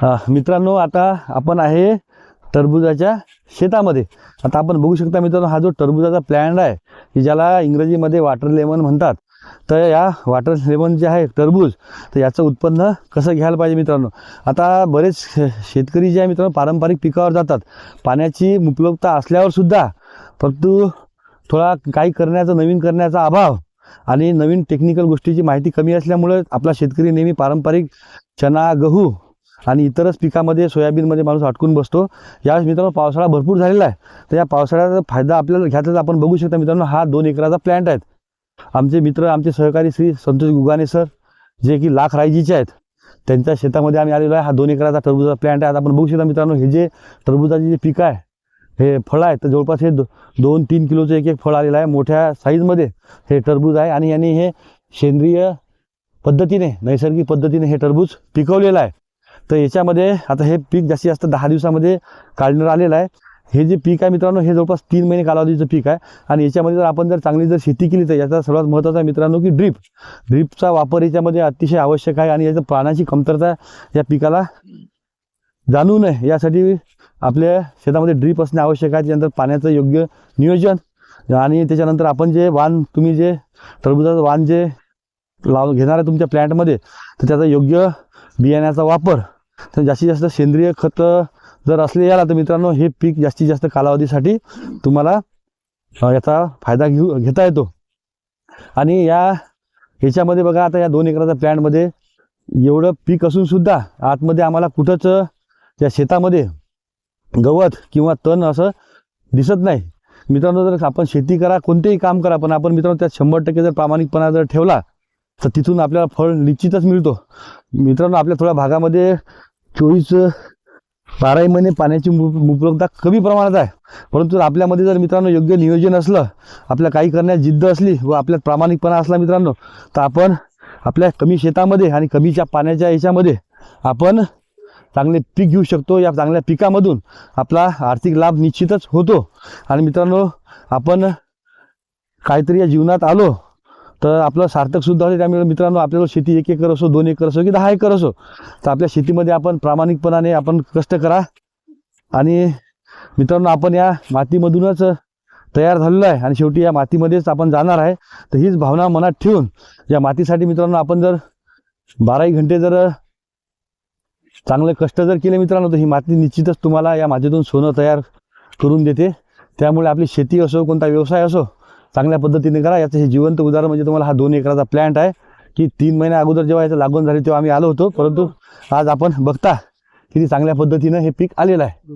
मित्रांनो, आता आपण आहे टरबुजाच्या शेतामध्ये. आता आपण बघू शकता मित्रांनो, हा जो टरबुजाचा प्लॅन्ट आहे की ज्याला इंग्रजीमध्ये वॉटर लेमन म्हणतात. तर या वॉटर लेमन जे आहे टरबूज, तर याचं उत्पन्न कसं घ्यायला पाहिजे मित्रांनो. आता बरेच शेतकरी जे आहे मित्रांनो पारंपरिक पिकावर जातात. पाण्याची उपलब्धता असल्यावर सुद्धा परंतु थोडा काही करण्याचा नवीन करण्याचा अभाव आणि नवीन टेक्निकल गोष्टीची माहिती कमी असल्यामुळे आपला शेतकरी नेहमी पारंपरिक चना, गहू आणि इतरच पिकामध्ये सोयाबीनमध्ये माणूस अटकून बसतो. यावेळेस मित्रांनो पावसाळा भरपूर झालेला आहे. तर या पावसाळ्याचा फायदा आपल्याला घ्यायचा आपण बघू शकता मित्रांनो, हा 2 एकराचा प्लॅन्ट आहे. आमचे मित्र, आमचे सहकारी श्री संतोष गुगाने सर, जे की लाख रायजीचे आहेत, त्यांच्या शेतामध्ये आम्ही आलेलो आहे. हा 2 एकराचा टरबुजाचा प्लॅन्ट आहे. आता आपण बघू शकता मित्रांनो, हे जे टरबुजाचे जे पीक आहे, हे फळ आहे, तर जवळपास हे 2-3 किलोचं एक फळ आलेलं आहे. मोठ्या साईजमध्ये हे टरबूज आहे आणि यांनी हे सेंद्रिय पद्धतीने, नैसर्गिक पद्धतीने हे टरबूज पिकवलेलं आहे. तर याच्यामध्ये आता हे पीक जास्तीत जास्त 10 दिवसामध्ये काढण्यात आलेलं आहे. हे जे पीक आहे मित्रांनो, हे जवळपास 3 महिने कालावधीचं पीक आहे. आणि याच्यामध्ये जर आपण चांगली शेती केली तर याचा सर्वात महत्त्वाचा मित्रांनो की ड्रीपचा वापर याच्यामध्ये अतिशय आवश्यक आहे. आणि याचं पाण्याची कमतरता या पिकाला जाणवू नये यासाठी आपल्या शेतामध्ये ड्रीप असणे आवश्यक आहे. त्यानंतर पाण्याचं योग्य नियोजन आणि त्याच्यानंतर आपण जे तुम्ही जे टरबुजाचं वाण जे घेणार आहे तुमच्या प्लॅन्टमध्ये, तर त्याचा योग्य बियाण्याचा वापर, तर जास्तीत जास्त सेंद्रिय खत जर असले याला, तर मित्रांनो हे पीक जास्तीत जास्त कालावधीसाठी तुम्हाला याचा फायदा घेता येतो. आणि याच्यामध्ये बघा, आता या 2 एकराच्या प्लॅन्टमध्ये एवढं पीक असून सुद्धा आतमध्ये आम्हाला कुठंच या शेतामध्ये गवत किंवा तण असं दिसत नाही. मित्रांनो, जर आपण शेती करा, कोणतेही काम करा, पण आपण मित्रांनो त्यात 100% जर प्रामाणिकपणा जर ठेवला तर तिथून आपल्याला फळ निश्चितच मिळतो. मित्रांनो, आपल्या थोड्या भागामध्ये 12 महिने पाण्याची उपलब्धता कमी प्रमाणात आहे. परंतु आपल्यामध्ये जर मित्रांनो योग्य नियोजन असलं, आपल्या काही करण्याची जिद्द असली व आपल्यात प्रामाणिकपणा असला मित्रांनो, तर आपण आपल्या कमी शेतामध्ये आणि कमीच्या पाण्याच्या याच्यामध्ये आपण चांगले पीक घेऊ शकतो. या चांगल्या पिकामधून आपला आर्थिक लाभ निश्चितच होतो. आणि मित्रांनो, आपण काहीतरी या जीवनात आलो तर आपलं सार्थकसुद्धा होते. त्यामुळे मित्रांनो, आपल्याला शेती 1 एकर असो, 2 एकर असो की 10 एकर असो, तर आपल्या शेतीमध्ये आपण प्रामाणिकपणाने आपण कष्ट करा. आणि मित्रांनो, आपण या मातीमधूनच तयार झालेलो आहे आणि शेवटी या मातीमध्येच आपण जाणार आहे. तर हीच भावना मनात ठेवून या मातीसाठी मित्रांनो आपण जर 12 घंटे जर चांगले कष्ट जर केले मित्रांनो, तर ही माती निश्चितच तुम्हाला या मातीतून सोनं तयार करून देते. त्यामुळे आपली शेती असो, कोणता व्यवसाय असो, चांगल्या पद्धतीने करा. याचं हे जिवंत उदाहरण म्हणजे तुम्हाला हा 2 एकराचा प्लॅन्ट आहे की 3 महिन्या अगोदर जेव्हा याचं लागवड झाली तेव्हा आम्ही आलो होतो, परंतु आज आपण बघता किती चांगल्या पद्धतीनं हे पीक आलेलं आहे.